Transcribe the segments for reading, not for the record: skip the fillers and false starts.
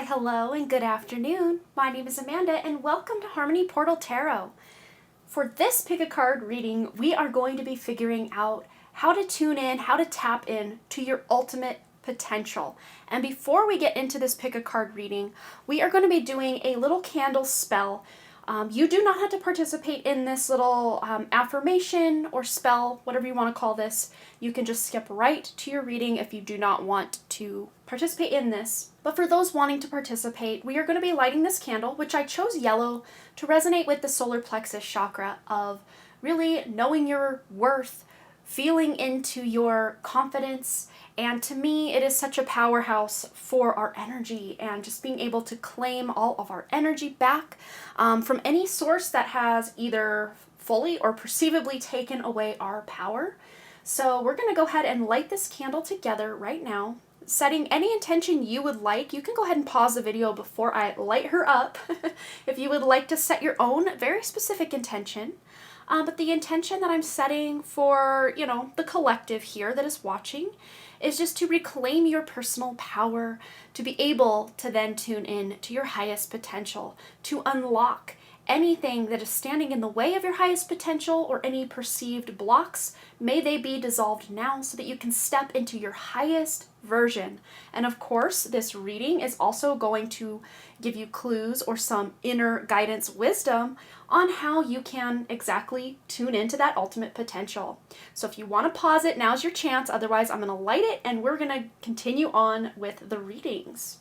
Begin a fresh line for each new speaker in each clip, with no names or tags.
hello, and good afternoon. My name is Amanda, and welcome to Harmony Portal Tarot. For this pick a card reading, we are going to be figuring out how to tune in, how to tap in to your ultimate potential. And before we get into this pick a card reading, we are going to be doing a little candle spell. You do not have to participate in this little affirmation or spell, whatever you want to call this. You can just skip right to your reading if you do not want to participate in this. But for those wanting to participate, we are going to be lighting this candle, which I chose yellow to resonate with the solar plexus chakra of really knowing your worth, feeling into your confidence, and to me it is such a powerhouse for our energy and just being able to claim all of our energy back from any source that has either fully or perceivably taken away our power. So we're going to go ahead and light this candle together right now, setting any intention you would like. You can go ahead and pause the video before I light her up if you would like to set your own very specific intention. But the intention that I'm setting for, the collective here that is watching is just to reclaim your personal power, to be able to then tune in to your highest potential, to unlock anything that is standing in the way of your highest potential or any perceived blocks. May they be dissolved now so that you can step into your highest version. And of course, this reading is also going to give you clues or some inner guidance wisdom on how you can exactly tune into that ultimate potential. So if you want to pause it, now's your chance. Otherwise, I'm going to light it and we're going to continue on with the readings.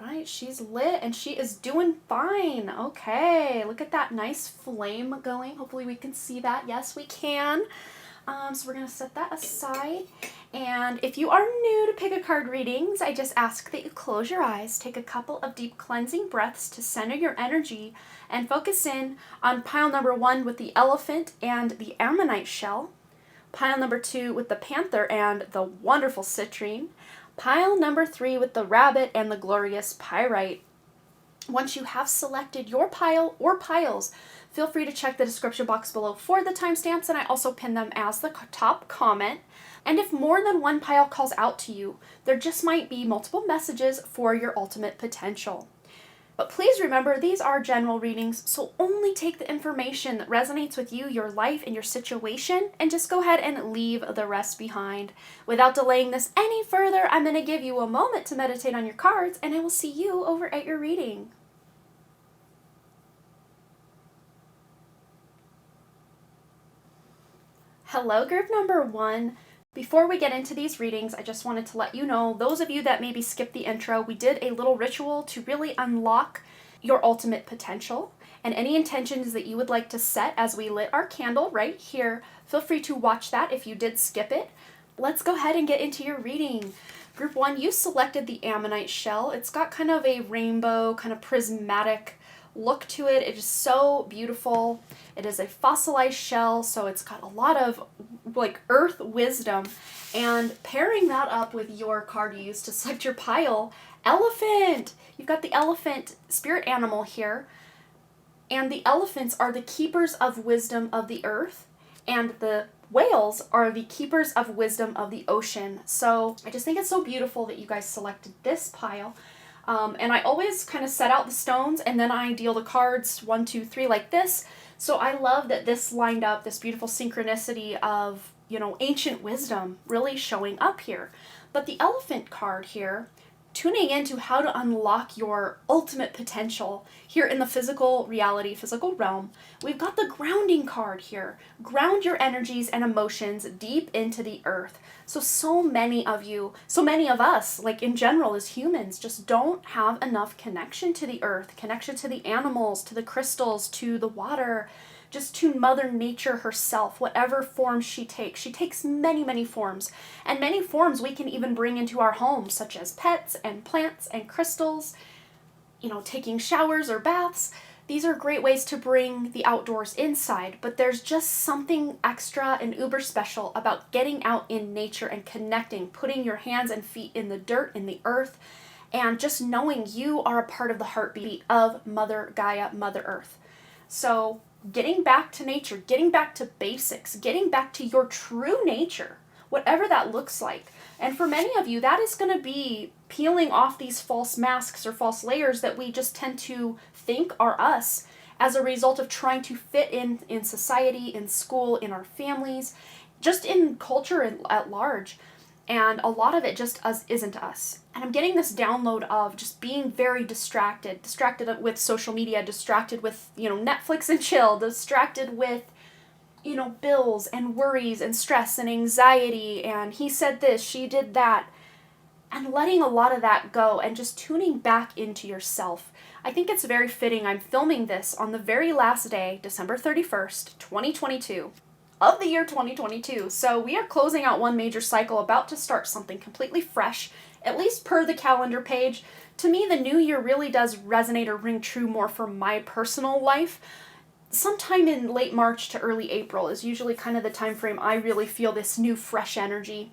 Right, she's lit and she is doing fine. Okay, look at that nice flame going. Hopefully we can see that. Yes, we can. So we're going to set that aside. And if you are new to pick a card readings, I just ask that you close your eyes, take a couple of deep cleansing breaths to center your energy, and focus in on pile number 1 with the elephant and the ammonite shell, pile number 2 with the panther and the wonderful citrine, pile number 3 with the rabbit and the glorious pyrite. Once you have selected your pile or piles, feel free to check the description box below for the timestamps, and I also pin them as the top comment. And if more than one pile calls out to you, there just might be multiple messages for your ultimate potential. But please remember, these are general readings, so only take the information that resonates with you, your life, and your situation, and just go ahead and leave the rest behind. Without delaying this any further, I'm going to give you a moment to meditate on your cards, and I will see you over at your reading. Hello, group number 1. Before we get into these readings, I just wanted to let you know, those of you that maybe skipped the intro, we did a little ritual to really unlock your ultimate potential. And any intentions that you would like to set as we lit our candle right here, feel free to watch that if you did skip it. Let's go ahead and get into your reading. Group 1, you selected the ammonite shell. It's got kind of a rainbow, kind of prismatic look to it. It is so beautiful. It is a fossilized shell, so it's got a lot of earth wisdom. And pairing that up with your card you used to select your pile, elephant. You've got the elephant spirit animal here. And the elephants are the keepers of wisdom of the earth, and the whales are the keepers of wisdom of the ocean. So I just think it's so beautiful that you guys selected this pile. And I always kind of set out the stones and then I deal the cards 1, 2, 3 like this. So I love that this lined up, this beautiful synchronicity of, ancient wisdom really showing up here. But the elephant card here, tuning into how to unlock your ultimate potential here in the physical reality, physical realm. We've got the grounding card here. Ground your energies and emotions deep into the earth. So many of you, so many of us, in general as humans, just don't have enough connection to the earth, connection to the animals, to the crystals, to the water, just to Mother Nature herself, whatever form she takes. She takes many, many forms, and many forms we can even bring into our homes, such as pets and plants and crystals, taking showers or baths. These are great ways to bring the outdoors inside, but there's just something extra and uber special about getting out in nature and connecting, putting your hands and feet in the dirt, in the earth, and just knowing you are a part of the heartbeat of Mother Gaia, Mother Earth. So getting back to nature, getting back to basics, getting back to your true nature, whatever that looks like. And for many of you, that is going to be peeling off these false masks or false layers that we just tend to think are us as a result of trying to fit in society, in school, in our families, just in culture at large. And a lot of it just isn't us. And I'm getting this download of just being very distracted with social media, distracted with, Netflix and chill, distracted with, bills and worries and stress and anxiety, and he said this, she did that, and letting a lot of that go and just tuning back into yourself. I think it's very fitting. I'm filming this on the very last day, December 31st, 2022. Of the year 2022. So we are closing out one major cycle, about to start something completely fresh, at least per the calendar page. To me, the new year really does resonate or ring true more for my personal life. Sometime in late March to early April is usually kind of the time frame I really feel this new fresh energy.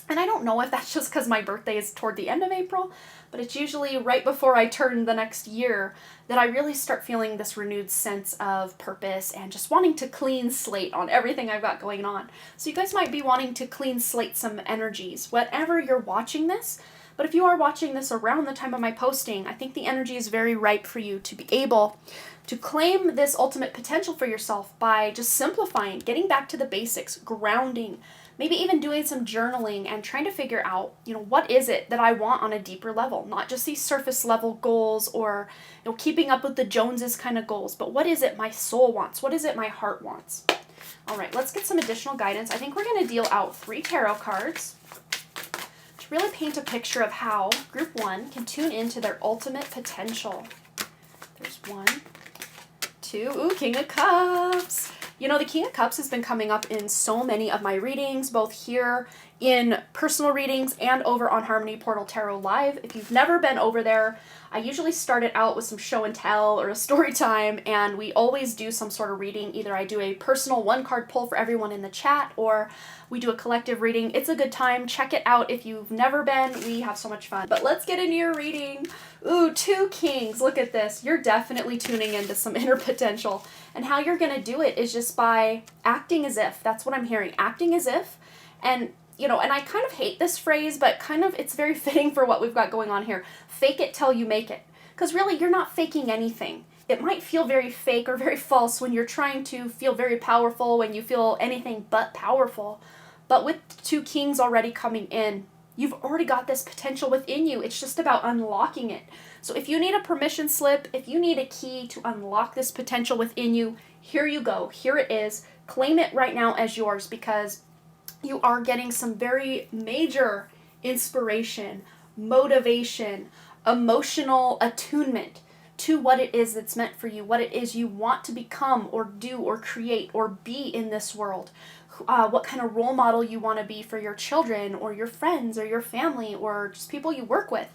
And I don't know if that's just because my birthday is toward the end of April, but it's usually right before I turn the next year that I really start feeling this renewed sense of purpose and just wanting to clean slate on everything I've got going on. So you guys might be wanting to clean slate some energies, whenever you're watching this. But if you are watching this around the time of my posting, I think the energy is very ripe for you to be able to claim this ultimate potential for yourself by just simplifying, getting back to the basics, grounding, maybe even doing some journaling and trying to figure out, what is it that I want on a deeper level? Not just these surface level goals or, keeping up with the Joneses kind of goals, but what is it my soul wants? What is it my heart wants? All right, let's get some additional guidance. I think we're going to deal out 3 tarot cards to really paint a picture of how Group 1 can tune into their ultimate potential. There's 1, 2, ooh, King of Cups. The King of Cups has been coming up in so many of my readings, both here in personal readings and over on Harmony Portal Tarot Live. If you've never been over there, I usually start it out with some show and tell or a story time, and we always do some sort of reading. Either I do a personal 1-card pull for everyone in the chat, or we do a collective reading. It's a good time. Check it out if you've never been. We have so much fun. But let's get into your reading. Ooh, 2 Kings. Look at this. You're definitely tuning into some inner potential. And how you're going to do it is just by acting as if. That's what I'm hearing. Acting as if. And and I kind of hate this phrase, but kind of it's very fitting for what we've got going on here. Fake it till you make it. Because really, you're not faking anything. It might feel very fake or very false when you're trying to feel very powerful, when you feel anything but powerful. But with 2 Kings already coming in, you've already got this potential within you. It's just about unlocking it. So if you need a permission slip, if you need a key to unlock this potential within you, here you go. Here it is. Claim it right now as yours, because you are getting some very major inspiration, motivation, emotional attunement to what it is that's meant for you, what it is you want to become or do or create or be in this world, what kind of role model you want to be for your children or your friends or your family or just people you work with.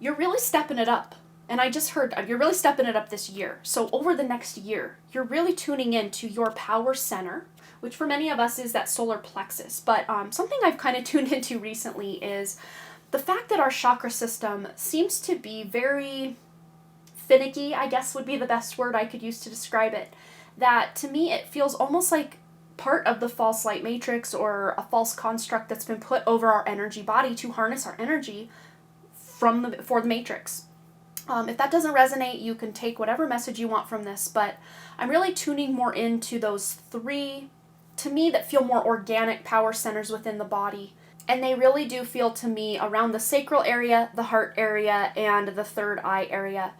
You're really stepping it up. And I just heard you're really stepping it up this year. So over the next year, you're really tuning into your power center, which for many of us is that solar plexus. But something I've kind of tuned into recently is the fact that our chakra system seems to be very finicky, I guess would be the best word I could use to describe it. That to me, it feels almost like part of the false light matrix or a false construct that's been put over our energy body to harness our energy for the matrix. If that doesn't resonate, you can take whatever message you want from this, but I'm really tuning more into those 3, to me, that feel more organic power centers within the body. And they really do feel to me around the sacral area, the heart area, and the third eye area.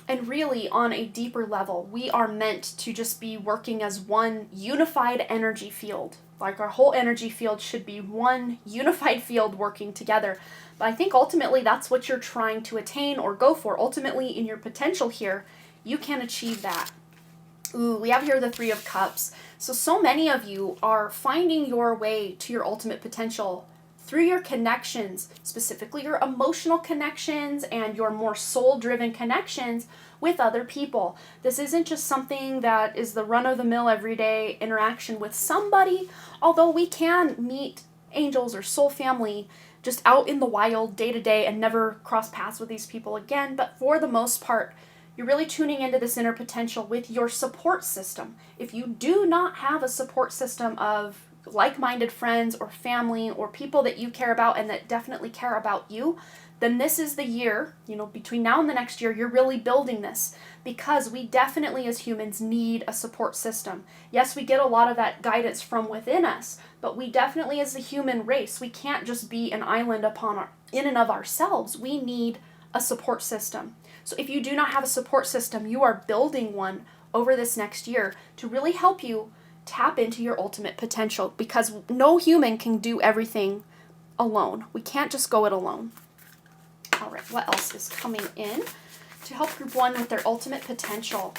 And really, on a deeper level, we are meant to just be working as one unified energy field. Like our whole energy field should be one unified field working together. But I think ultimately that's what you're trying to attain or go for. Ultimately, in your potential here, you can achieve that. Ooh, we have here the 3 of Cups. So many of you are finding your way to your ultimate potential through your connections, specifically your emotional connections and your more soul-driven connections with other people. This isn't just something that is the run-of-the-mill everyday interaction with somebody, although we can meet angels or soul family just out in the wild day to day and never cross paths with these people again. But for the most part, you're really tuning into this inner potential with your support system. If you do not have a support system of like-minded friends or family or people that you care about and that definitely care about you, then this is the year, between now and the next year, you're really building this, because we definitely as humans need a support system. Yes, we get a lot of that guidance from within us, but we definitely as a human race, we can't just be an island in and of ourselves. We need a support system. So if you do not have a support system, you are building one over this next year to really help you tap into your ultimate potential, because no human can do everything alone. We can't just go it alone. All right, what else is coming in to help Group 1 with their ultimate potential?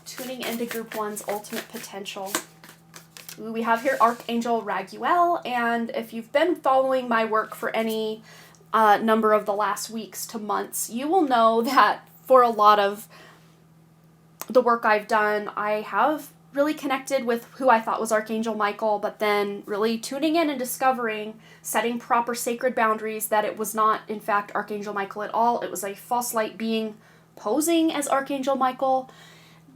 Tuning into Group 1's ultimate potential. Ooh, we have here Archangel Raguel, and if you've been following my work for any number of the last weeks to months, you will know that for a lot of the work I've done, I have really connected with who I thought was Archangel Michael, but then really tuning in and discovering, setting proper sacred boundaries, that it was not, in fact, Archangel Michael at all. It was a false light being posing as Archangel Michael.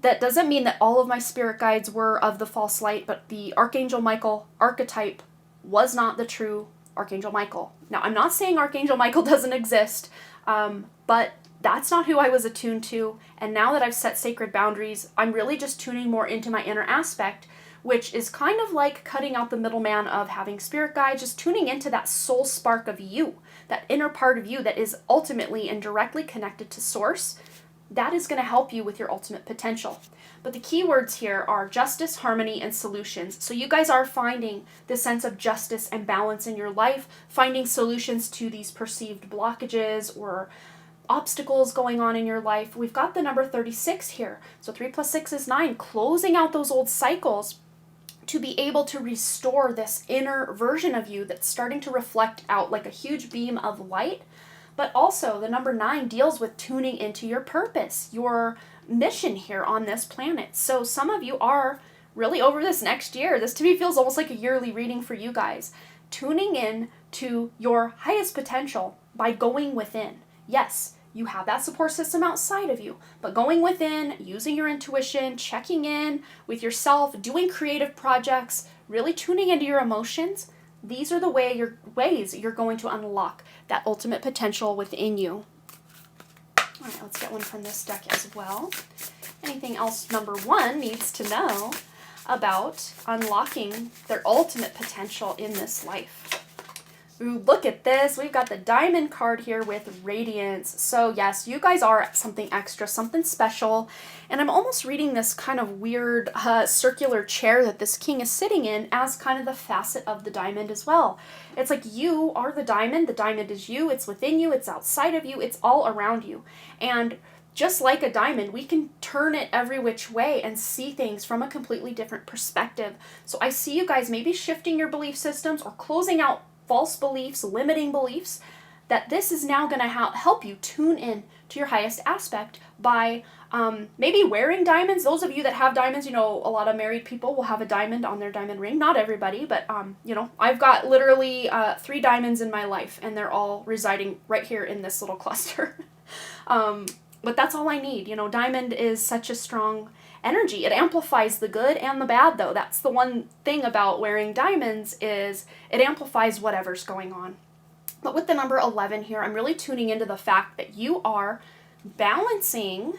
That doesn't mean that all of my spirit guides were of the false light, but the Archangel Michael archetype was not the true Archangel Michael. Now, I'm not saying Archangel Michael doesn't exist, but that's not who I was attuned to. And now that I've set sacred boundaries, I'm really just tuning more into my inner aspect, which is kind of like cutting out the middleman of having spirit guides, just tuning into that soul spark of you, that inner part of you that is ultimately and directly connected to source. That is going to help you with your ultimate potential. But the key words here are justice, harmony, and solutions. So you guys are finding this sense of justice and balance in your life, finding solutions to these perceived blockages or obstacles going on in your life. We've got the number 36 here. So 3 + 6 is 9, closing out those old cycles to be able to restore this inner version of you that's starting to reflect out like a huge beam of light. But also the number 9 deals with tuning into your purpose, your mission here on this planet. So some of you are really over this next year, this to me feels almost like a yearly reading for you guys, tuning in to your highest potential by going within. Yes, you have that support system outside of you, but going within, using your intuition, checking in with yourself, doing creative projects, really tuning into your emotions, these are the ways you're going to unlock that ultimate potential within you. All right, let's get one from this deck as well. Anything else number 1 needs to know about unlocking their ultimate potential in this life? Ooh, look at this. We've got the Diamond card here with Radiance. So yes, you guys are something extra, something special. And I'm almost reading this kind of weird circular chair that this king is sitting in as kind of the facet of the diamond as well. It's like you are the diamond is you, it's within you, it's outside of you, it's all around you. And just like a diamond, we can turn it every which way and see things from a completely different perspective. So I see you guys maybe shifting your belief systems or closing out false beliefs, limiting beliefs, that this is now going to help you tune in to your highest aspect by maybe wearing diamonds. Those of you that have diamonds, a lot of married people will have a diamond on their diamond ring. Not everybody, but I've got literally 3 diamonds in my life, and they're all residing right here in this little cluster. But that's all I need. Diamond is such a strong energy. It amplifies the good and the bad, though. That's the one thing about wearing diamonds, is it amplifies whatever's going on. But with the number 11 here, I'm really tuning into the fact that you are balancing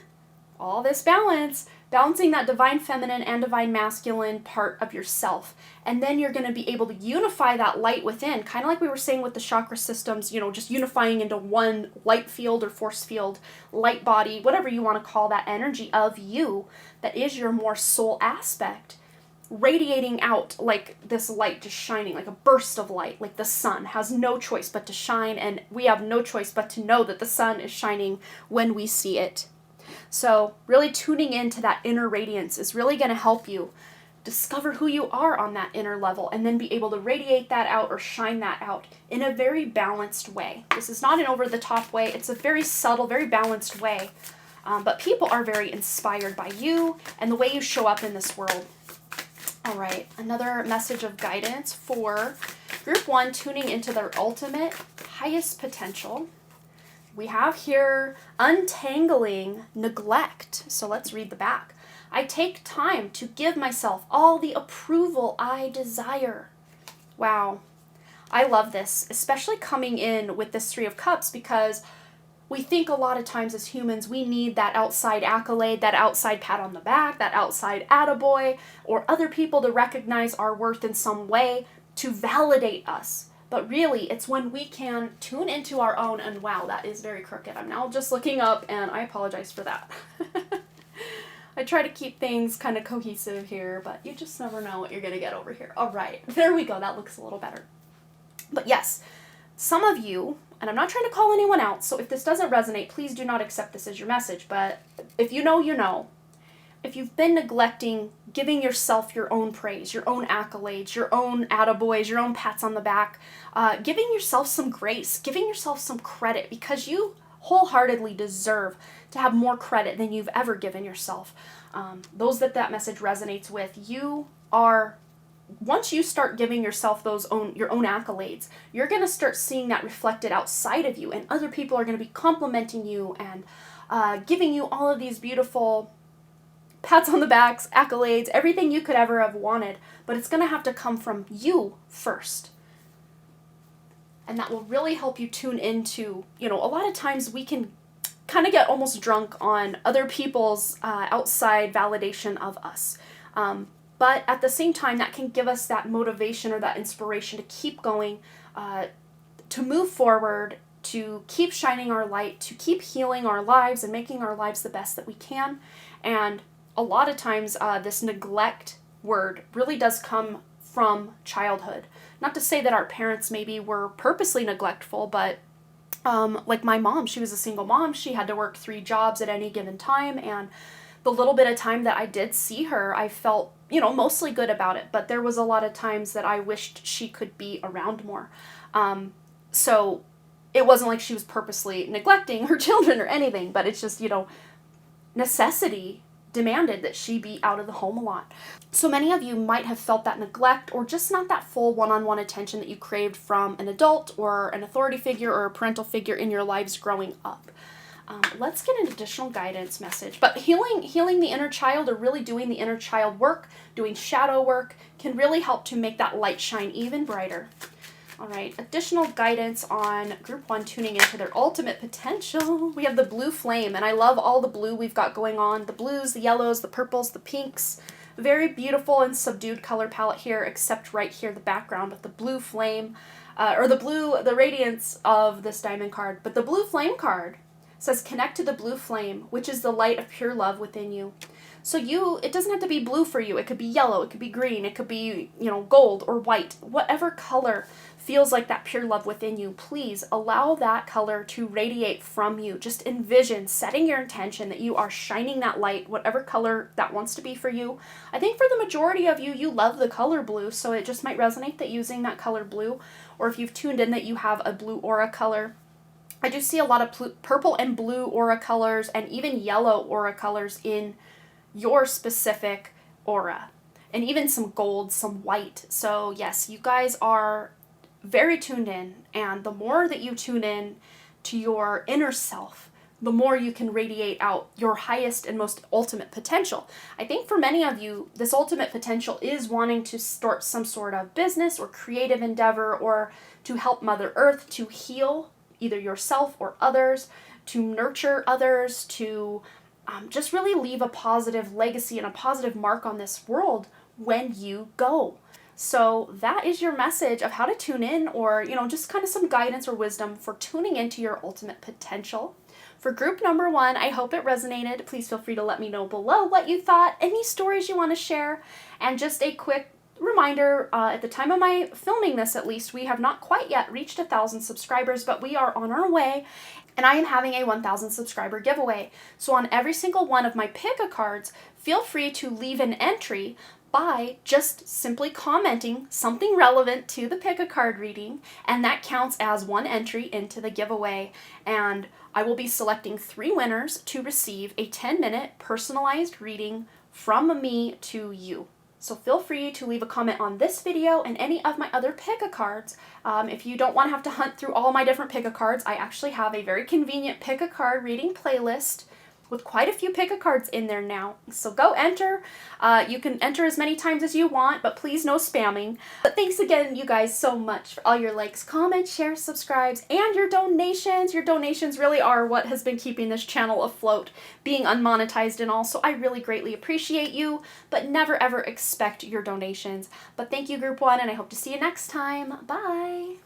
all this balancing that divine feminine and divine masculine part of yourself. And then you're going to be able to unify that light within, kind of like we were saying with the chakra systems, just unifying into one light field or force field, light body, whatever you want to call that energy of you that is your more soul aspect, radiating out like this light just shining, like a burst of light, like the sun has no choice but to shine, and we have no choice but to know that the sun is shining when we see it. So really tuning into that inner radiance is really going to help you discover who you are on that inner level, and then be able to radiate that out or shine that out in a very balanced way. This is not an over-the-top way. It's a very subtle, very balanced way. But people are very inspired by you and the way you show up in this world. All right, another message of guidance for Group 1, tuning into their ultimate, highest potential. We have here untangling neglect. So let's read the back. I take time to give myself all the approval I desire. Wow. I love this, especially coming in with this Three of Cups, because we think a lot of times as humans we need that outside accolade, that outside pat on the back, that outside attaboy, or other people to recognize our worth in some way to validate us. But really, it's when we can tune into our own, and wow, that is very crooked. I'm now just looking up, and I apologize for that. I try to keep things kind of cohesive here, but you just never know what you're going to get over here. All right, there we go. That looks a little better. But yes, some of you, and I'm not trying to call anyone out, so if this doesn't resonate, please do not accept this as your message. But if you know, you know. If you've been neglecting giving yourself your own praise, your own accolades, your own attaboys, your own pats on the back, giving yourself some grace, giving yourself some credit, because you wholeheartedly deserve to have more credit than you've ever given yourself. Those that message resonates with, you are, once you start giving yourself your own accolades, you're going to start seeing that reflected outside of you, and other people are going to be complimenting you and giving you all of these beautiful pats on the backs, accolades, everything you could ever have wanted, but it's going to have to come from you first. And that will really help you tune into, a lot of times we can kind of get almost drunk on other people's outside validation of us. But at the same time, that can give us that motivation or that inspiration to keep going, to move forward, to keep shining our light, to keep healing our lives and making our lives the best that we can. And a lot of times this neglect word really does come from childhood. Not to say that our parents maybe were purposely neglectful, but like my mom, she was a single mom. She had to work 3 jobs at any given time. And the little bit of time that I did see her, I felt, mostly good about it. But there was a lot of times that I wished she could be around more. So it wasn't like she was purposely neglecting her children or anything, but it's just, necessity demanded that she be out of the home a lot. So many of you might have felt that neglect, or just not that full one-on-one attention that you craved from an adult or an authority figure or a parental figure in your lives growing up. Let's get an additional guidance message. But healing the inner child, or really doing the inner child work, doing shadow work, can really help to make that light shine even brighter. All right, additional guidance on Group 1 tuning into their ultimate potential. We have the blue flame, and I love all the blue we've got going on. The blues, the yellows, the purples, the pinks. Very beautiful and subdued color palette here, except right here, the background with the blue flame, the radiance of this diamond card. But the blue flame card says, connect to the blue flame, which is the light of pure love within you. So it doesn't have to be blue for you. It could be yellow, it could be green, it could be, gold or white. Whatever color feels like that pure love within you, please allow that color to radiate from you. Just envision setting your intention that you are shining that light, whatever color that wants to be for you. I think for the majority of you, you love the color blue, so it just might resonate that using that color blue, or if you've tuned in that you have a blue aura color. I do see a lot of purple and blue aura colors, and even yellow aura colors in your specific aura, and even some gold, some white. So yes, you guys are very tuned in, and the more that you tune in to your inner self, the more you can radiate out your highest and most ultimate potential. I think for many of you, this ultimate potential is wanting to start some sort of business or creative endeavor, or to help Mother Earth to heal either yourself or others, to nurture others, to just really leave a positive legacy and a positive mark on this world when you go. So that is your message of how to tune in, or, just kind of some guidance or wisdom for tuning into your ultimate potential. For group number 1, I hope it resonated. Please feel free to let me know below what you thought, any stories you want to share, and just a quick reminder, at the time of my filming this, at least, we have not quite yet reached 1,000 subscribers, but we are on our way, and I am having a 1,000 subscriber giveaway. So on every single one of my pick-a-cards, feel free to leave an entry by just simply commenting something relevant to the pick-a-card reading, and that counts as one entry into the giveaway. And I will be selecting 3 winners to receive a 10-minute personalized reading from me to you. So feel free to leave a comment on this video and any of my other pick-a-cards. If you don't want to have to hunt through all my different pick-a-cards, I actually have a very convenient pick-a-card reading playlist with quite a few pick-a-cards in there now. So go enter. You can enter as many times as you want, but please no spamming. But thanks again, you guys, so much for all your likes, comments, shares, subscribes, and your donations. Your donations really are what has been keeping this channel afloat, being unmonetized and all, so I really greatly appreciate you, but never ever expect your donations. But thank you, Group 1, and I hope to see you next time. Bye!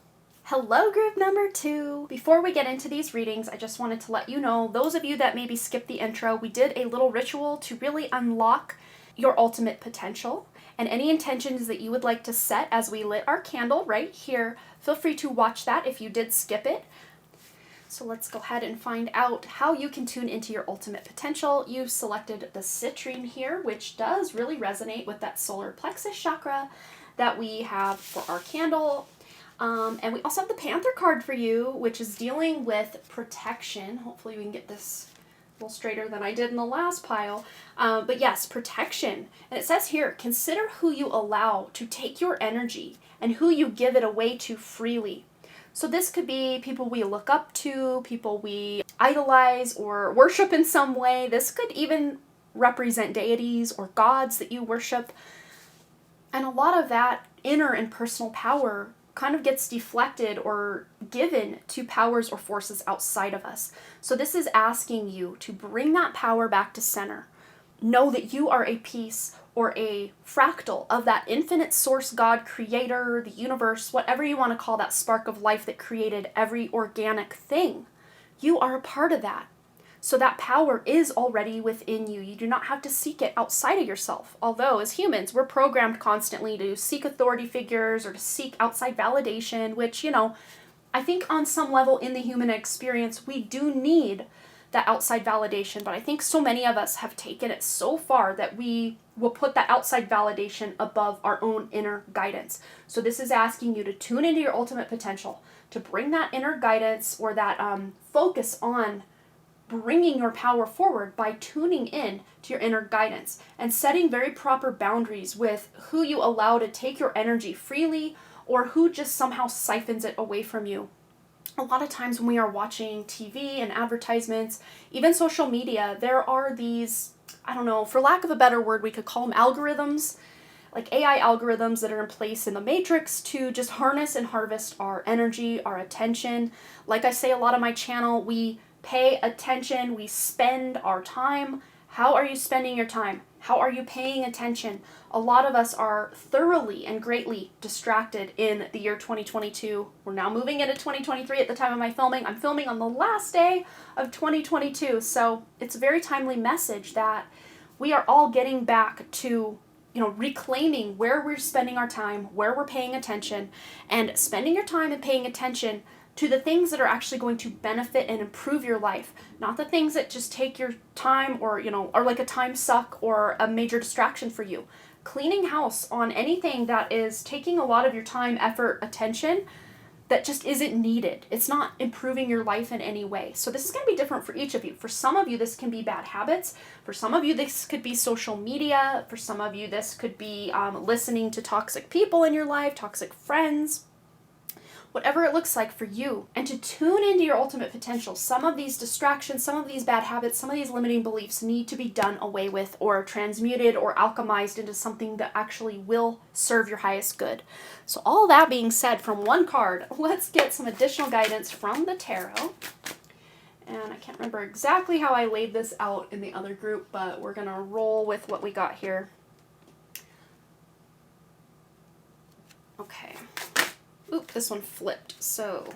Hello, group number 2. Before we get into these readings, I just wanted to let you know, those of you that maybe skipped the intro, we did a little ritual to really unlock your ultimate potential. And any intentions that you would like to set as we lit our candle right here, feel free to watch that if you did skip it. So let's go ahead and find out how you can tune into your ultimate potential. You've selected the citrine here, which does really resonate with that solar plexus chakra that we have for our candle. And we also have the Panther card for you, which is dealing with protection. Hopefully we can get this a little straighter than I did in the last pile. But yes, protection. And it says here, consider who you allow to take your energy and who you give it away to freely. So this could be people we look up to, people we idolize or worship in some way. This could even represent deities or gods that you worship. And a lot of that inner and personal power kind of gets deflected or given to powers or forces outside of us. So this is asking you to bring that power back to center. Know that you are a piece or a fractal of that infinite source, God, creator, the universe, whatever you want to call that spark of life that created every organic thing. You are a part of that. So that power is already within you. You do not have to seek it outside of yourself. Although as humans, we're programmed constantly to seek authority figures or to seek outside validation, which, I think on some level in the human experience, we do need that outside validation. But I think so many of us have taken it so far that we will put that outside validation above our own inner guidance. So this is asking you to tune into your ultimate potential, to bring that inner guidance or that focus on bringing your power forward by tuning in to your inner guidance and setting very proper boundaries with who you allow to take your energy freely or who just somehow siphons it away from you. A lot of times when we are watching TV and advertisements, even social media, there are these, I don't know, for lack of a better word, we could call them algorithms, like AI algorithms that are in place in the matrix to just harness and harvest our energy, our attention. Like I say a lot on my channel, we pay attention, we spend our time. How are you spending your time? How are you paying attention? A lot of us are thoroughly and greatly distracted in the year 2022. We're now moving into 2023 at the time of my filming. I'm filming on the last day of 2022, so it's a very timely message that we are all getting back to reclaiming where we're spending our time, where we're paying attention, and spending your time and paying attention to the things that are actually going to benefit and improve your life, not the things that just take your time or, are like a time suck or a major distraction for you. Cleaning house on anything that is taking a lot of your time, effort, attention that just isn't needed. It's not improving your life in any way. So this is going to be different for each of you. For some of you, this can be bad habits. For some of you, this could be social media. For some of you, this could be listening to toxic people in your life, toxic friends, whatever it looks like for you, and to tune into your ultimate potential. Some of these distractions, some of these bad habits, some of these limiting beliefs need to be done away with or transmuted or alchemized into something that actually will serve your highest good. So all that being said, from one card, let's get some additional guidance from the tarot. And I can't remember exactly how I laid this out in the other group, but we're going to roll with what we got here. Okay. Oop, this one flipped. So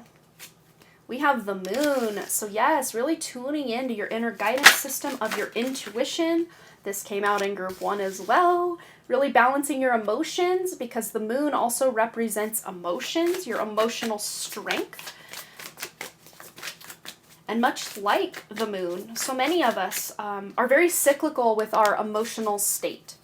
we have the moon. So yes, really tuning into your inner guidance system of your intuition. This came out in group 1 as well. Really balancing your emotions because the moon also represents emotions, your emotional strength. And much like the moon, so many of us are very cyclical with our emotional state.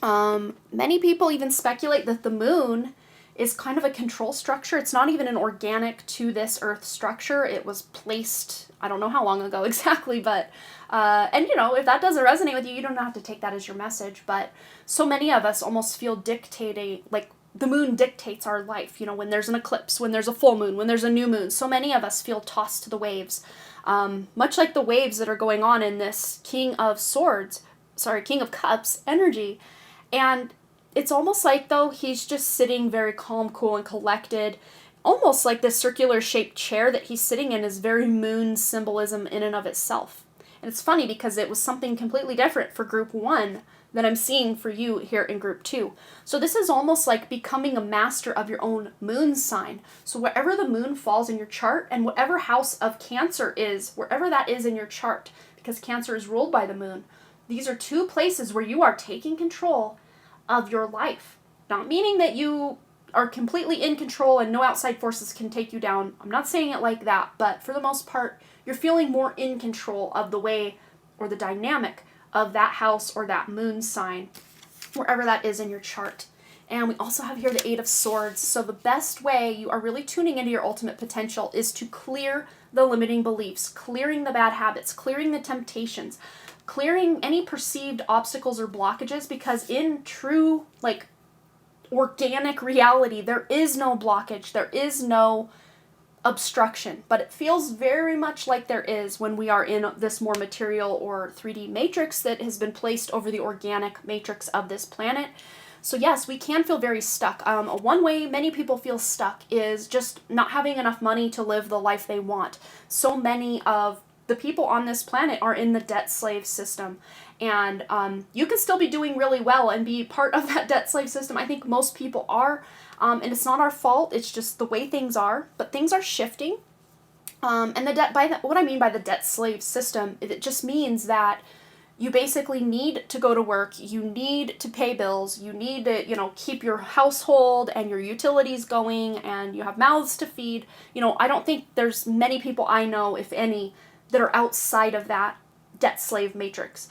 Many people even speculate that the moon is kind of a control structure. It's not even an organic to this earth structure. It was placed, I don't know how long ago exactly, but, and if that doesn't resonate with you, you don't have to take that as your message, but so many of us almost feel dictating, like the moon dictates our life, when there's an eclipse, when there's a full moon, when there's a new moon. So many of us feel tossed to the waves much like the waves that are going on in this King of Cups energy. And it's almost like, though, he's just sitting very calm, cool, and collected. Almost like this circular shaped chair that he's sitting in is very moon symbolism in and of itself. And it's funny because it was something completely different for group 1 that I'm seeing for you here in group 2. So this is almost like becoming a master of your own moon sign. So wherever the moon falls in your chart, and whatever house of Cancer is, wherever that is in your chart, because Cancer is ruled by the moon, these are 2 places where you are taking control of your life. Not meaning that you are completely in control and no outside forces can take you down. I'm not saying it like that, but for the most part, you're feeling more in control of the way or the dynamic of that house or that moon sign, wherever that is in your chart. And we also have here the 8 of Swords. So the best way you are really tuning into your ultimate potential is to clear the limiting beliefs, clearing the bad habits, clearing the temptations, clearing any perceived obstacles or blockages, because in true, like, organic reality, there is no blockage, there is no obstruction, but it feels very much like there is when we are in this more material or 3D matrix that has been placed over the organic matrix of this planet. So yes, we can feel very stuck. One way many people feel stuck is just not having enough money to live the life they want. So many of the people on this planet are in the debt slave system. And you can still be doing really well and be part of that debt slave system. I think most people are. And it's not our fault. It's just the way things are. But things are shifting. And what I mean by the debt slave system, it just means that you basically need to go to work, you need to pay bills, you need to, keep your household and your utilities going, and you have mouths to feed. I don't think there's many people I know, if any, that are outside of that debt slave matrix.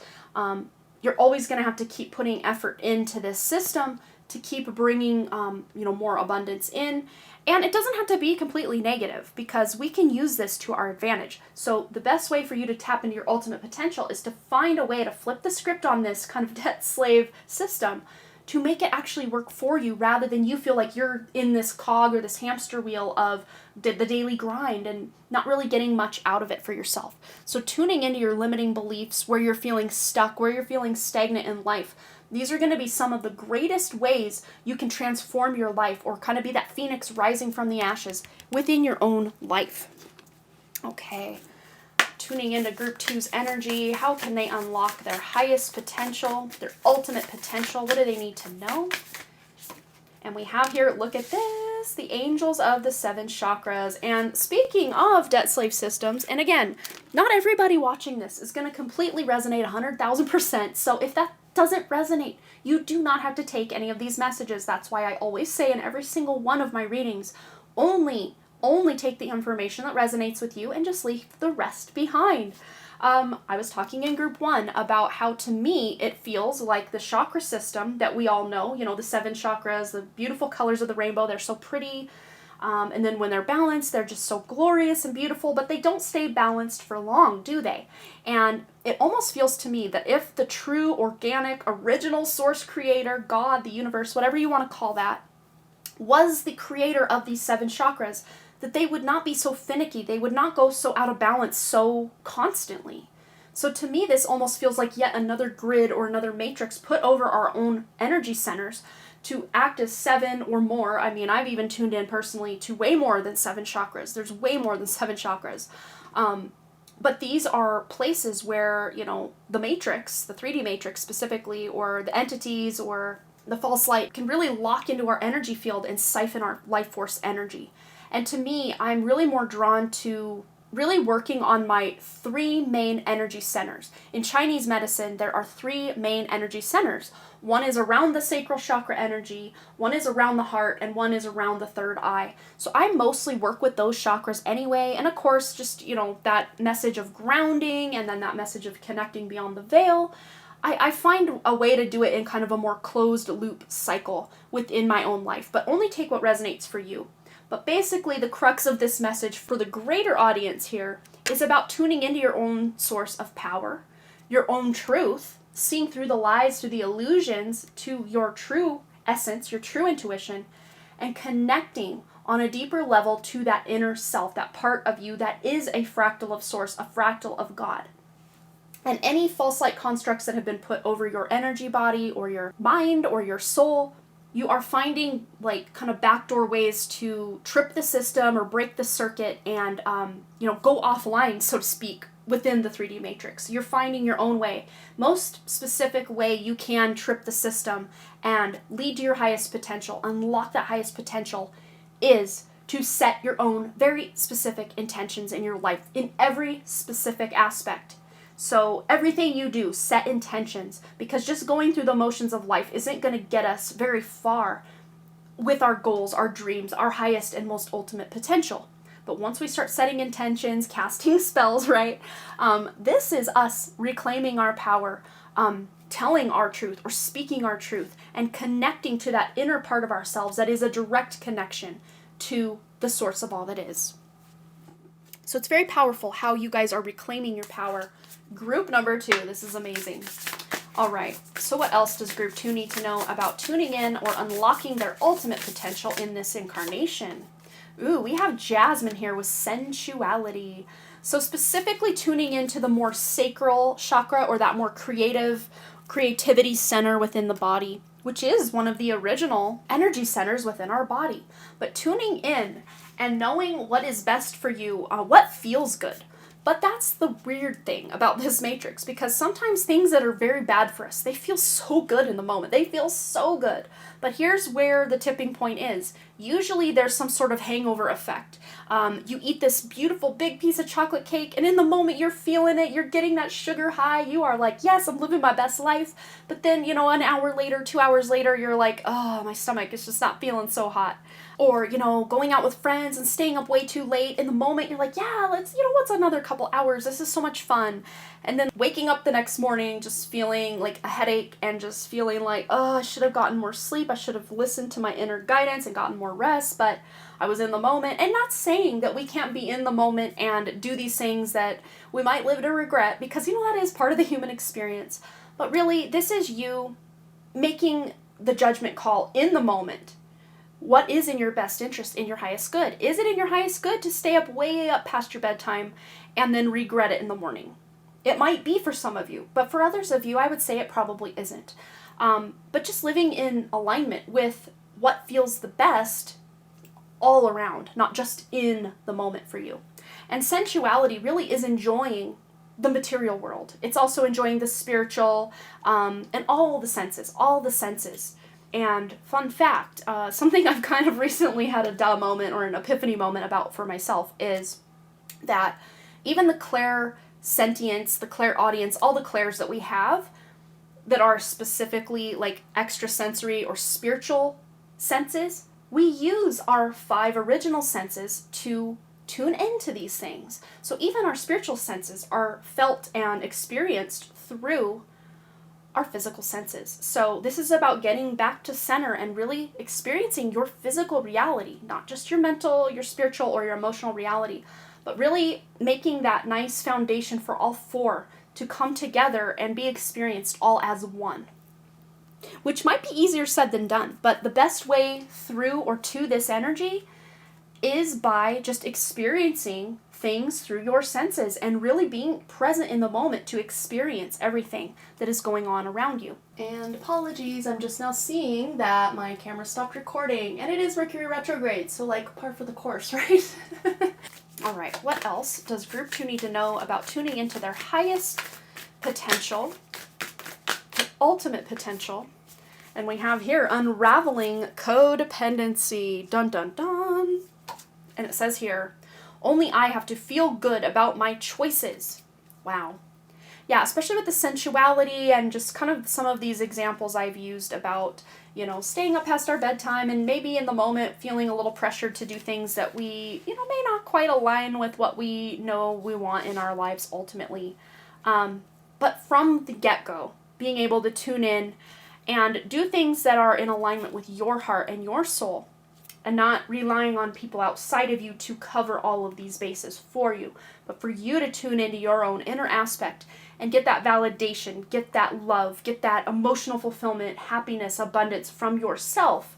You're always going to have to keep putting effort into this system to keep bringing, more abundance in. And it doesn't have to be completely negative, because we can use this to our advantage. So the best way for you to tap into your ultimate potential is to find a way to flip the script on this kind of debt slave system to make it actually work for you, rather than you feel like you're in this cog or this hamster wheel of the daily grind and not really getting much out of it for yourself. So tuning into your limiting beliefs, where you're feeling stuck, where you're feeling stagnant in life, these are going to be some of the greatest ways you can transform your life, or kind of be that phoenix rising from the ashes within your own life. Okay, tuning into Group 2's energy. How can they unlock their highest potential, their ultimate potential? What do they need to know? And we have here, look at this, the angels of the 7 chakras. And speaking of debt slave systems, and again, not everybody watching this is going to completely resonate 100,000%. So if that doesn't resonate, you do not have to take any of these messages. That's why I always say in every single one of my readings, only take the information that resonates with you and just leave the rest behind. I was talking in Group 1 about how, to me, it feels like the chakra system that we all know, the 7 chakras, the beautiful colors of the rainbow, they're so pretty. And then when they're balanced, they're just so glorious and beautiful, but they don't stay balanced for long, do they? And it almost feels to me that if the true, organic, original source creator, God, the universe, whatever you want to call that, was the creator of these 7 chakras, that they would not be so finicky, they would not go so out of balance so constantly. So to me, this almost feels like yet another grid or another matrix put over our own energy centers to act as 7 or more. I mean, I've even tuned in personally to way more than 7 chakras. There's way more than 7 chakras. But these are places where, the matrix, the 3D matrix specifically, or the entities or the false light can really lock into our energy field and siphon our life force energy. And to me, I'm really more drawn to really working on my 3 main energy centers. In Chinese medicine, there are 3 main energy centers. One is around the sacral chakra energy, one is around the heart, and one is around the 3rd eye. So I mostly work with those chakras anyway. And of course, just, that message of grounding and then that message of connecting beyond the veil. I find a way to do it in kind of a more closed loop cycle within my own life, but only take what resonates for you. But basically, the crux of this message for the greater audience here is about tuning into your own source of power, your own truth, seeing through the lies, through the illusions, to your true essence, your true intuition, and connecting on a deeper level to that inner self, that part of you that is a fractal of Source, a fractal of God. And any false light constructs that have been put over your energy body or your mind or your soul, you are finding like kind of backdoor ways to trip the system or break the circuit and, go offline, so to speak, within the 3D matrix. You're finding your own way. Most specific way you can trip the system and lead to your highest potential, unlock that highest potential, is to set your own very specific intentions in your life in every specific aspect. So everything you do, set intentions, because just going through the motions of life isn't going to get us very far with our goals, our dreams, our highest and most ultimate potential. But once we start setting intentions, casting spells, right, this is us reclaiming our power, telling our truth or speaking our truth and connecting to that inner part of ourselves that is a direct connection to the source of all that is. So it's very powerful how you guys are reclaiming your power. Group number 2, this is amazing. All right, so what else does group 2 need to know about tuning in or unlocking their ultimate potential in this incarnation? Ooh, we have Jasmine here with sensuality. So specifically tuning into the more sacral chakra or that more creativity center within the body, which is one of the original energy centers within our body. But tuning in and knowing what is best for you, what feels good. But that's the weird thing about this matrix, because sometimes things that are very bad for us, they feel so good in the moment. They feel so good. But here's where the tipping point is. Usually there's some sort of hangover effect. You eat this beautiful big piece of chocolate cake, and in the moment you're feeling it, you're getting that sugar high, you are like, yes, I'm living my best life. But then, an hour later, 2 hours later, you're like, oh, my stomach is just not feeling so hot. Or, going out with friends and staying up way too late. In the moment, you're like, yeah, let's, what's another couple hours? This is so much fun. And then waking up the next morning just feeling like a headache and just feeling like, oh, I should have gotten more sleep. I should have listened to my inner guidance and gotten more rest, but I was in the moment. And not saying that we can't be in the moment and do these things that we might live to regret, because, that is part of the human experience. But really, this is you making the judgment call in the moment. What is in your best interest, in your highest good? Is it in your highest good to stay up way up past your bedtime and then regret it in the morning? It might be for some of you, but for others of you, I would say it probably isn't. But just living in alignment with what feels the best all around, not just in the moment for you. And sensuality really is enjoying the material world. It's also enjoying the spiritual and all the senses. And fun fact, something I've kind of recently had a duh moment or an epiphany moment about for myself is that even the clairsentience, the clairaudience, all the clairs that we have that are specifically like extrasensory or spiritual senses, we use our 5 original senses to tune into these things. So even our spiritual senses are felt and experienced through our physical senses. So this is about getting back to center and really experiencing your physical reality, not just your mental, your spiritual, or your emotional reality, but really making that nice foundation for all 4 to come together and be experienced all as one. Which might be easier said than done, but the best way through or to this energy is by just experiencing things through your senses and really being present in the moment to experience everything that is going on around you. And apologies, I'm just now seeing that my camera stopped recording, and it is Mercury retrograde, so like par for the course, right? All right, what else does group 2 need to know about tuning into their highest potential, ultimate potential? And we have here unraveling codependency. Dun dun dun. And it says here, only I have to feel good about my choices. Wow. Yeah, especially with the sensuality and just kind of some of these examples I've used about, staying up past our bedtime and maybe in the moment feeling a little pressured to do things that we, may not quite align with what we know we want in our lives ultimately. But from the get-go, being able to tune in and do things that are in alignment with your heart and your soul, and not relying on people outside of you to cover all of these bases for you, but for you to tune into your own inner aspect and get that validation, get that love, get that emotional fulfillment, happiness, abundance from yourself,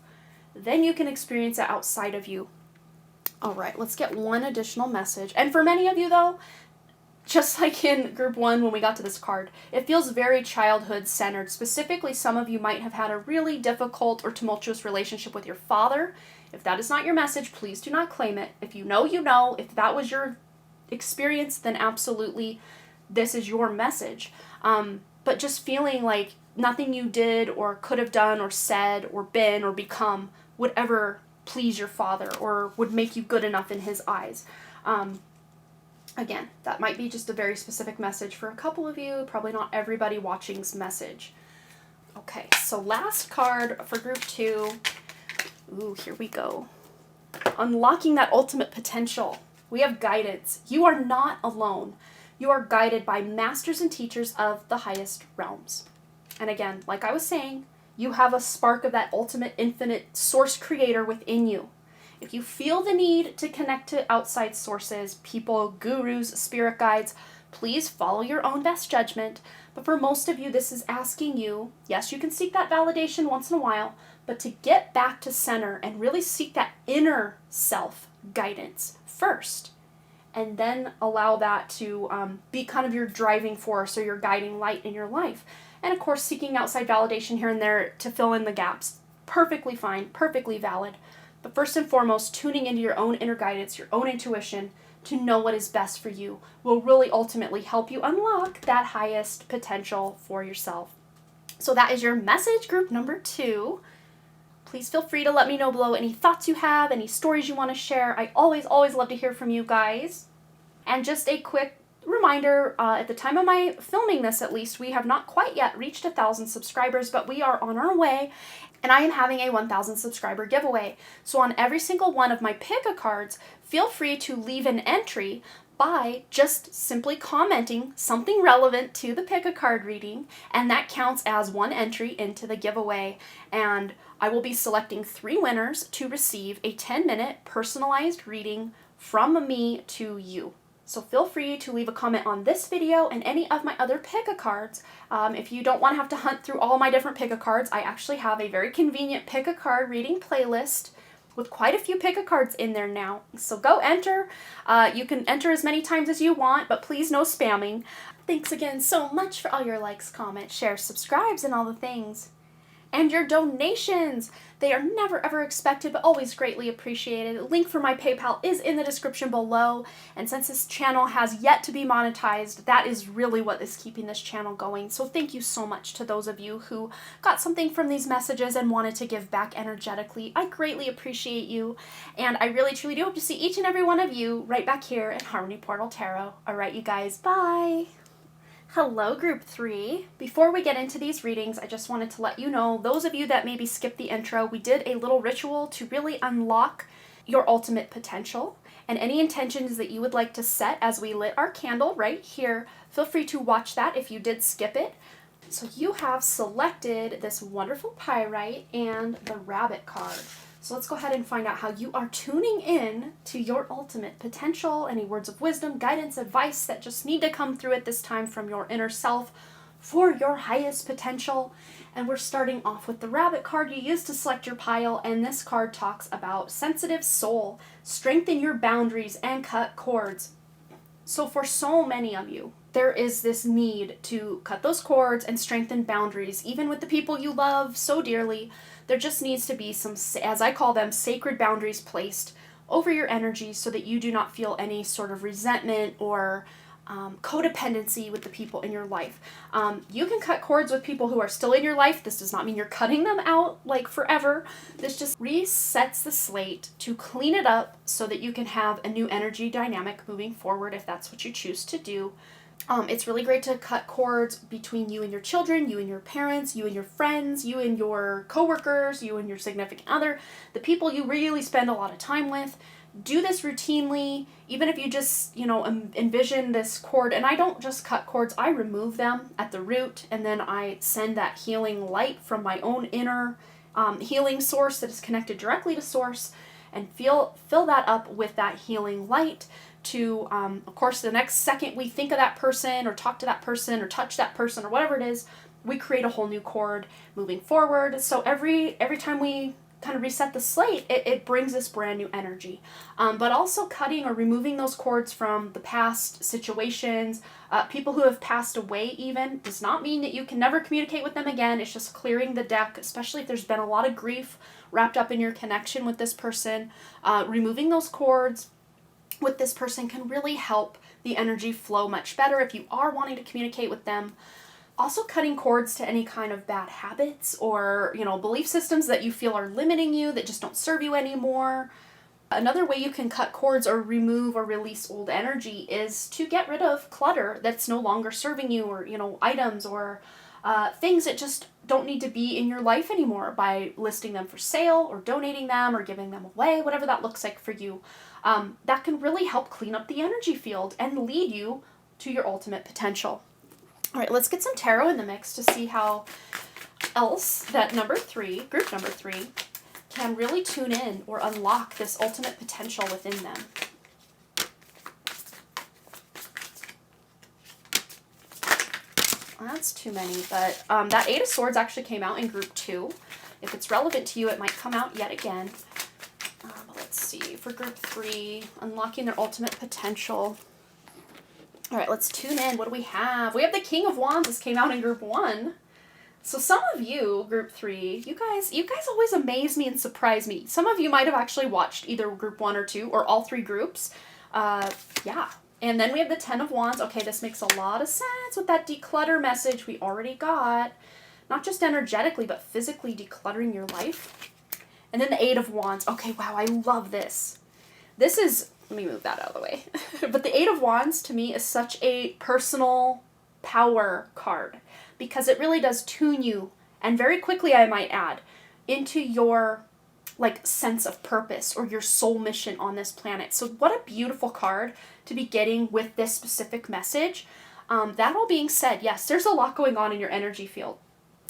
then you can experience it outside of you All right, let's get one additional message. And for many of you, though, just like in group 1 when we got to this card, it feels very childhood centered. Specifically, some of you might have had a really difficult or tumultuous relationship with your father. If that is not your message, please do not claim it. If you know, you know. If that was your experience, then absolutely this is your message. But just feeling like nothing you did or could have done or said or been or become would ever please your father or would make you good enough in his eyes. Again, that might be just a very specific message for a couple of you, probably not everybody watching's message. Okay, so last card for group 2. Ooh, here we go. Unlocking that ultimate potential. We have guidance. You are not alone. You are guided by masters and teachers of the highest realms. And again, like I was saying, you have a spark of that ultimate infinite source creator within you. If you feel the need to connect to outside sources, people, gurus, spirit guides, please follow your own best judgment. But for most of you, this is asking you, yes, you can seek that validation once in a while, but to get back to center and really seek that inner self guidance first. And then allow that to be kind of your driving force or your guiding light in your life. And of course, seeking outside validation here and there to fill in the gaps. Perfectly fine, perfectly valid. But first and foremost, tuning into your own inner guidance, your own intuition, to know what is best for you will really ultimately help you unlock that highest potential for yourself. So that is your message, group number 2. Please feel free to let me know below any thoughts you have, any stories you want to share. I always love to hear from you guys. And just a quick reminder, at the time of my filming this at least, we have not quite yet reached 1,000 subscribers, but we are on our way. And I am having a 1,000 subscriber giveaway. So on every single one of my pick-a-cards, feel free to leave an entry by just simply commenting something relevant to the pick-a-card reading, and that counts as one entry into the giveaway. And I will be selecting 3 winners to receive a 10-minute personalized reading from me to you. So feel free to leave a comment on this video and any of my other pick-a-cards. If you don't want to have to hunt through all my different pick-a-cards, I actually have a very convenient pick-a-card reading playlist with quite a few pick-a-cards in there now. So go enter. You can enter as many times as you want, but please no spamming. Thanks again so much for all your likes, comments, shares, subscribes, and all the things. And your donations. They are never ever expected, but always greatly appreciated. A link for my PayPal is in the description below. And since this channel has yet to be monetized, that is really what is keeping this channel going. So thank you so much to those of you who got something from these messages and wanted to give back energetically. I greatly appreciate you. And I really truly do hope to see each and every one of you right back here at Harmony Portal Tarot. All right, you guys, bye. Hello, group 3. Before we get into these readings, I just wanted to let you know, those of you that maybe skipped the intro, we did a little ritual to really unlock your ultimate potential. And any intentions that you would like to set as we lit our candle right here, feel free to watch that if you did skip it. So you have selected this wonderful pyrite and the rabbit card. So let's go ahead and find out how you are tuning in to your ultimate potential, any words of wisdom, guidance, advice that just need to come through at this time from your inner self for your highest potential. And we're starting off with the rabbit card you used to select your pile, and this card talks about sensitive soul, strengthen your boundaries, and cut cords. So for so many of you, there is this need to cut those cords and strengthen boundaries, even with the people you love so dearly. There just needs to be some, as I call them, sacred boundaries placed over your energy so that you do not feel any sort of resentment or codependency with the people in your life. You can cut cords with people who are still in your life. This does not mean you're cutting them out like forever. This just resets the slate to clean it up so that you can have a new energy dynamic moving forward if that's what you choose to do. It's really great to cut cords between you and your children, you and your parents, you and your friends, you and your coworkers, you and your significant other, the people you really spend a lot of time with. Do this routinely, even if you just, envision this cord. And I don't just cut cords, I remove them at the root, and then I send that healing light from my own inner healing source that is connected directly to source, and fill that up with that healing light to, of course, the next second we think of that person or talk to that person or touch that person or whatever it is, we create a whole new cord moving forward. So every time we kind of reset the slate, it brings this brand new energy. But also cutting or removing those cords from the past situations, people who have passed away even, does not mean that you can never communicate with them again. It's just clearing the deck, especially if there's been a lot of grief wrapped up in your connection with this person. Removing those cords with this person can really help the energy flow much better if you are wanting to communicate with them. Also cutting cords to any kind of bad habits or, belief systems that you feel are limiting you, that just don't serve you anymore. Another way you can cut cords or remove or release old energy is to get rid of clutter that's no longer serving you, or, items or things that just don't need to be in your life anymore, by listing them for sale or donating them or giving them away, whatever that looks like for you. That can really help clean up the energy field and lead you to your ultimate potential. All right, let's get some tarot in the mix to see how else that group number three, can really tune in or unlock this ultimate potential within them. That's too many, but that Eight of Swords actually came out in group 2. If it's relevant to you, it might come out yet again. Let's see, for group 3, unlocking their ultimate potential. All right, let's tune in. What do we have? We have the King of Wands. This came out in group 1. So some of you, group 3, you guys always amaze me and surprise me. Some of you might have actually watched either group 1 or 2 or all 3 groups. Yeah. And then we have the Ten of Wands. Okay, this makes a lot of sense with that declutter message we already got. Not just energetically, but physically decluttering your life. And then the Eight of Wands. Okay, wow, I love this. This is, let me move that out of the way. But the Eight of Wands to me is such a personal power card, because it really does tune you, and very quickly I might add, into your sense of purpose or your soul mission on this planet. So what a beautiful card to be getting with this specific message. That all being said, yes, there's a lot going on in your energy field.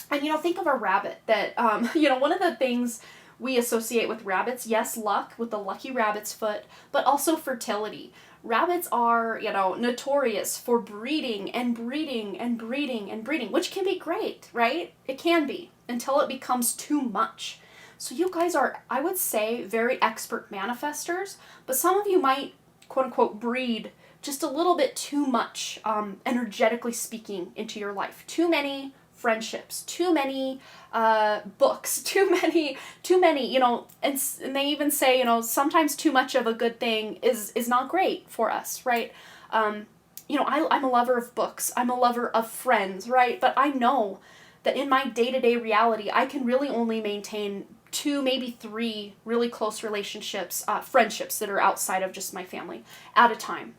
And think of a rabbit that, one of the things we associate with rabbits, yes, luck, with the lucky rabbit's foot, but also fertility. Rabbits are, notorious for breeding and breeding and breeding and breeding, which can be great, right? It can be, until it becomes too much. So you guys are, I would say, very expert manifestors, but some of you might, quote unquote, breed just a little bit too much, energetically speaking, into your life. Too many friendships, too many books, too many, and they even say, sometimes too much of a good thing is not great for us, right? I'm a lover of books, I'm a lover of friends, right? But I know that in my day-to-day reality, I can really only maintain 2, maybe 3 really close relationships, friendships that are outside of just my family at a time.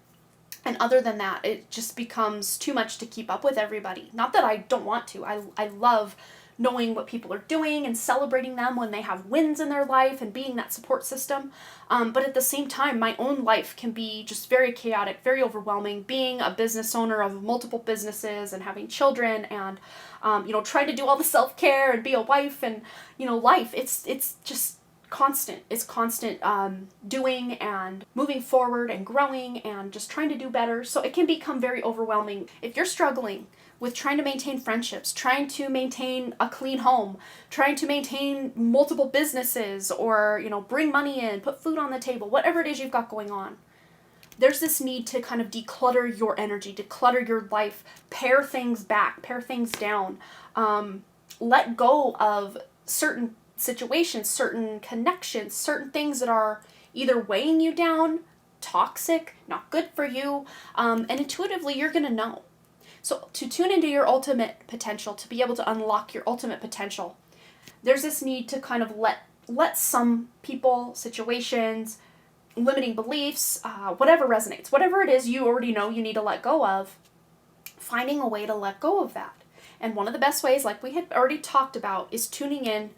And other than that, it just becomes too much to keep up with everybody. Not that I don't want to. I love knowing what people are doing and celebrating them when they have wins in their life and being that support system. But at the same time, my own life can be just very chaotic, very overwhelming. Being a business owner of multiple businesses and having children and, trying to do all the self-care and be a wife and, life. It's just constant. It's constant doing and moving forward and growing and just trying to do better. So it can become very overwhelming. If you're struggling with trying to maintain friendships, trying to maintain a clean home, trying to maintain multiple businesses, or, bring money in, put food on the table, whatever it is you've got going on, there's this need to kind of declutter your energy, declutter your life, pare things back, pare things down, let go of certain situations, certain connections, certain things that are either weighing you down, toxic, not good for you, and intuitively you're going to know. So to tune into your ultimate potential, to be able to unlock your ultimate potential, there's this need to kind of let some people, situations, limiting beliefs, whatever resonates, whatever it is you already know you need to let go of, finding a way to let go of that. And one of the best ways, like we had already talked about, is tuning in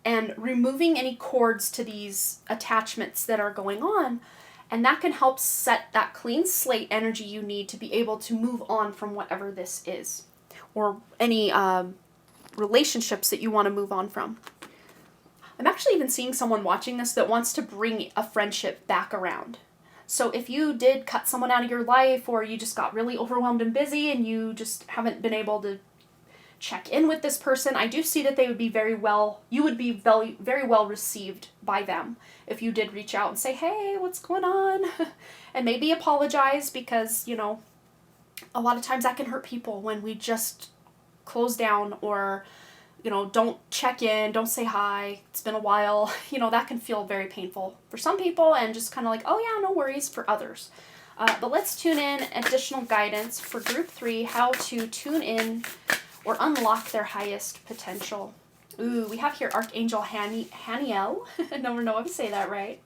and removing any cords to these attachments that are going on. And that can help set that clean slate energy you need to be able to move on from whatever this is, or any relationships that you want to move on from. I'm actually even seeing someone watching this that wants to bring a friendship back around. So if you did cut someone out of your life, or you just got really overwhelmed and busy and you just haven't been able to check in with this person, I do see that they would be you would be very well received by them if you did reach out and say, hey, what's going on? And maybe apologize, because, a lot of times that can hurt people when we just close down, or, don't check in, don't say hi, it's been a while. That can feel very painful for some people, and just kind of like, oh yeah, no worries for others. But let's tune in additional guidance for group 3, how to tune in or unlock their highest potential. Ooh, we have here Archangel Haniel. I never know if I say that right.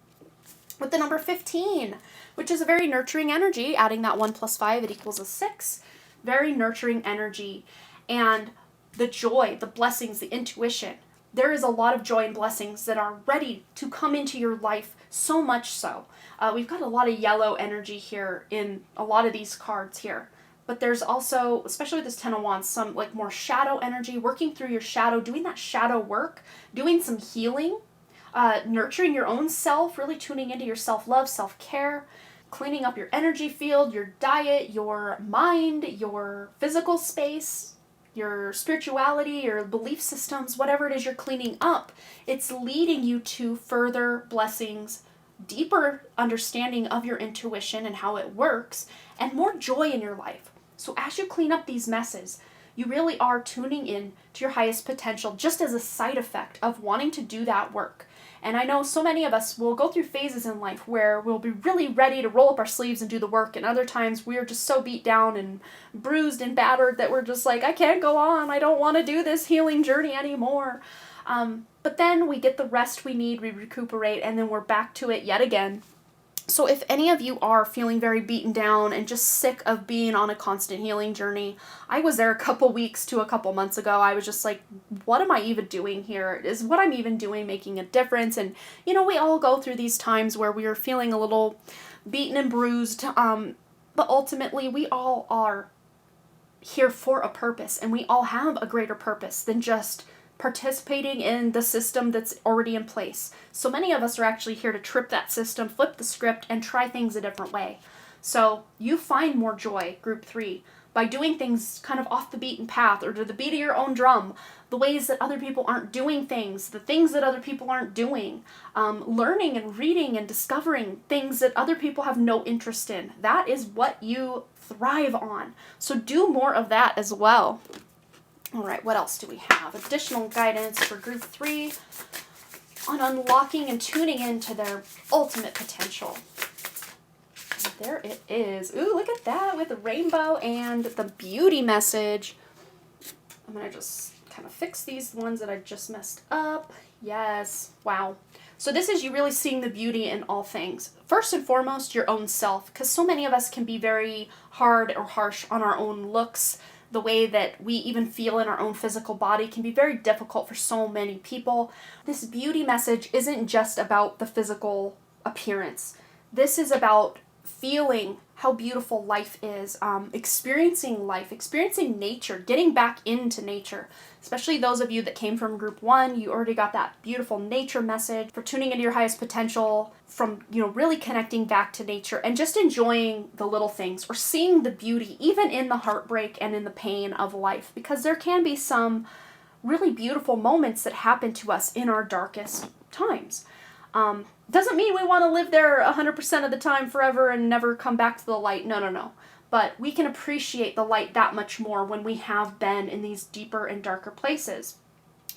With the number 15, which is a very nurturing energy. Adding that 1 + 5, it equals a 6. Very nurturing energy. And the joy, the blessings, the intuition. There is a lot of joy and blessings that are ready to come into your life, so much so. We've got a lot of yellow energy here in a lot of these cards here. But there's also, especially with this 10 of Wands, some like more shadow energy, working through your shadow, doing that shadow work, doing some healing, nurturing your own self, really tuning into your self-love, self-care, cleaning up your energy field, your diet, your mind, your physical space, your spirituality, your belief systems, whatever it is you're cleaning up. It's leading you to further blessings, deeper understanding of your intuition and how it works, and more joy in your life. So as you clean up these messes, you really are tuning in to your highest potential, just as a side effect of wanting to do that work. And I know so many of us will go through phases in life where we'll be really ready to roll up our sleeves and do the work, and other times we're just so beat down and bruised and battered that we're just like, I can't go on, I don't want to do this healing journey anymore. But then we get the rest we need, we recuperate, and then we're back to it yet again. So if any of you are feeling very beaten down and just sick of being on a constant healing journey, I was there a couple weeks to a couple months ago. I was just like, what am I even doing here? Is what I'm even doing making a difference? And, we all go through these times where we are feeling a little beaten and bruised, but ultimately we all are here for a purpose, and we all have a greater purpose than just participating in the system that's already in place. So many of us are actually here to trip that system, flip the script, and try things a different way. So you find more joy, group 3, by doing things kind of off the beaten path, or to the beat of your own drum, the ways that other people aren't doing things, the things that other people aren't doing, learning and reading and discovering things that other people have no interest in. That is what you thrive on. So do more of that as well. All right, what else do we have? Additional guidance for group 3 on unlocking and tuning into their ultimate potential. And there it is. Ooh, look at that, with the rainbow and the beauty message. I'm going to just kind of fix these ones that I just messed up. Yes, wow. So this is you really seeing the beauty in all things. First and foremost, your own self, because so many of us can be very hard or harsh on our own looks. The way that we even feel in our own physical body can be very difficult for so many people. This beauty message isn't just about the physical appearance. This is about feeling how beautiful life is, experiencing life, experiencing nature, getting back into nature. Especially those of you that came from group 1, you already got that beautiful nature message for tuning into your highest potential, from, really connecting back to nature and just enjoying the little things, or seeing the beauty even in the heartbreak and in the pain of life, because there can be some really beautiful moments that happen to us in our darkest times. Doesn't mean we want to live there 100% of the time forever and never come back to the light. No. But we can appreciate the light that much more when we have been in these deeper and darker places.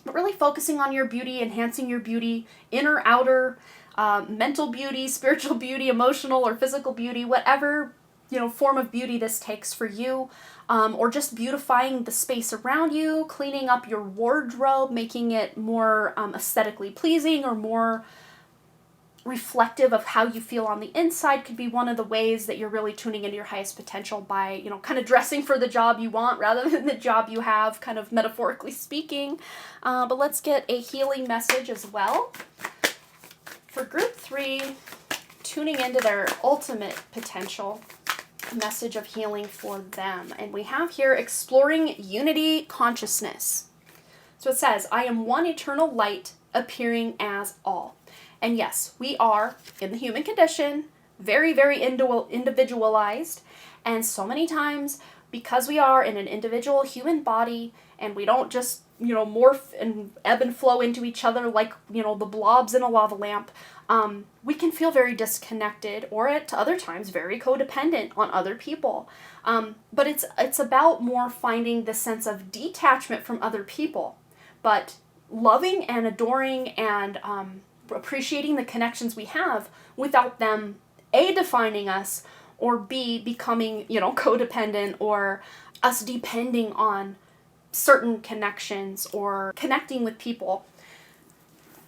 But really focusing on your beauty, enhancing your beauty, inner, outer, mental beauty, spiritual beauty, emotional or physical beauty, whatever form of beauty this takes for you, or just beautifying the space around you, cleaning up your wardrobe, making it more aesthetically pleasing or more reflective of how you feel on the inside, could be one of the ways that you're really tuning into your highest potential by, kind of dressing for the job you want rather than the job you have, kind of metaphorically speaking. But let's get a healing message as well. For group 3, tuning into their ultimate potential, a message of healing for them. And we have here exploring unity consciousness. So it says, I am one eternal light appearing as all. And yes, we are, in the human condition, very, very individualized. And so many times because we are in an individual human body and we don't just, morph and ebb and flow into each other like, the blobs in a lava lamp, we can feel very disconnected or at other times very codependent on other people. But it's about more finding the sense of detachment from other people, but loving and adoring and appreciating the connections we have without them A, defining us, or B, becoming, codependent, or us depending on certain connections or connecting with people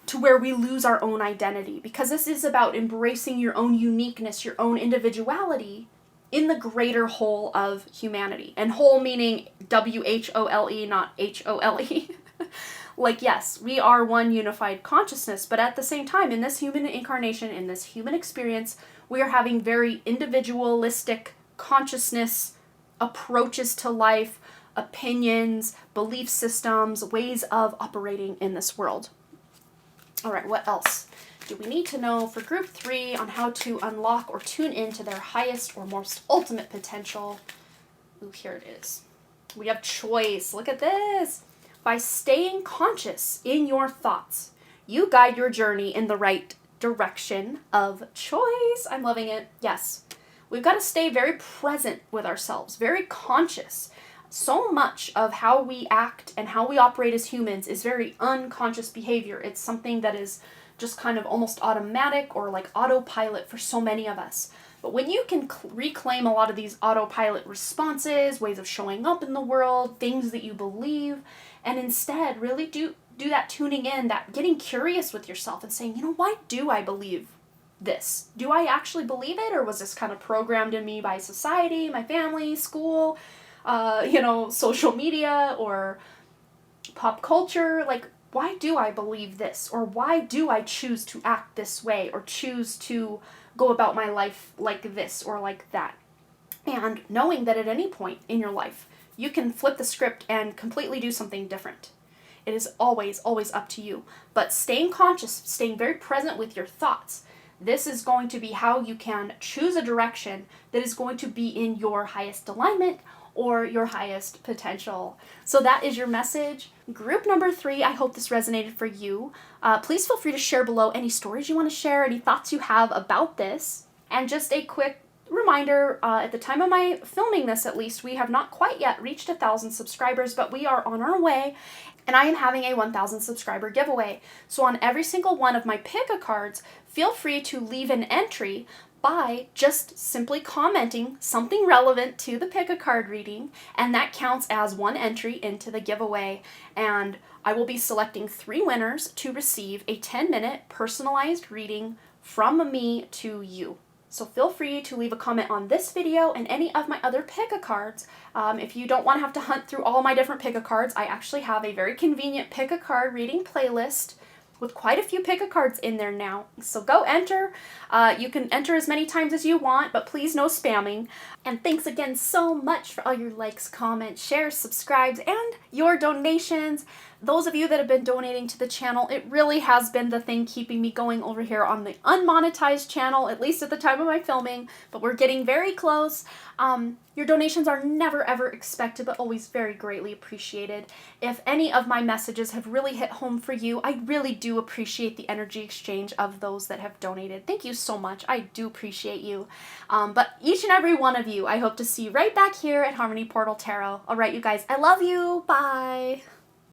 to where we lose our own identity. Because this is about embracing your own uniqueness, your own individuality in the greater whole of humanity. And whole meaning W-H-O-L-E, not H-O-L-E. Like, yes, we are one unified consciousness, but at the same time, in this human incarnation, in this human experience, we are having very individualistic consciousness approaches to life, opinions, belief systems, ways of operating in this world. All right, what else do we need to know for group 3 on how to unlock or tune into their highest or most ultimate potential? Ooh, here it is. We have choice. Look at this. By staying conscious in your thoughts, you guide your journey in the right direction of choice. I'm loving it. Yes. We've got to stay very present with ourselves, very conscious. So much of how we act and how we operate as humans is very unconscious behavior. It's something that is just kind of almost automatic or like autopilot for so many of us. But when you can reclaim a lot of these autopilot responses, ways of showing up in the world, things that you believe, and instead really do that tuning in, that getting curious with yourself and saying, why do I believe this? Do I actually believe it, or was this kind of programmed in me by society, my family, school, social media, or pop culture? Like, why do I believe this? Or why do I choose to act this way, or choose to go about my life like this or like that? And knowing that at any point in your life, you can flip the script and completely do something different. It is always, always up to you. But staying conscious, staying very present with your thoughts, this is going to be how you can choose a direction that is going to be in your highest alignment or your highest potential. So that is your message. Group number 3, I hope this resonated for you. Please feel free to share below any stories you want to share, any thoughts you have about this. And just a quick reminder, at the time of my filming this at least, we have not quite yet reached 1,000 subscribers, but we are on our way, and I am having a 1,000 subscriber giveaway. So on every single one of my pick-a-cards, feel free to leave an entry by just simply commenting something relevant to the pick-a-card reading, and that counts as one entry into the giveaway. And I will be selecting 3 winners to receive a 10-minute personalized reading from me to you. So feel free to leave a comment on this video and any of my other pick-a-cards. If you don't want to have to hunt through all my different pick-a-cards, I actually have a very convenient pick-a-card reading playlist with quite a few pick-a-cards in there now. So go enter. You can enter as many times as you want, but please no spamming. And thanks again so much for all your likes, comments, shares, subscribes, and your donations. Those of you that have been donating to the channel, it really has been the thing keeping me going over here on the unmonetized channel, at least at the time of my filming, but we're getting very close. Your donations are never ever expected, but always very greatly appreciated. If any of my messages have really hit home for you, I really do appreciate the energy exchange of those that have donated. Thank you so much. I do appreciate you. But each and every one of you, I hope to see right back here at Harmony Portal Tarot. All right, you guys, I love you. Bye.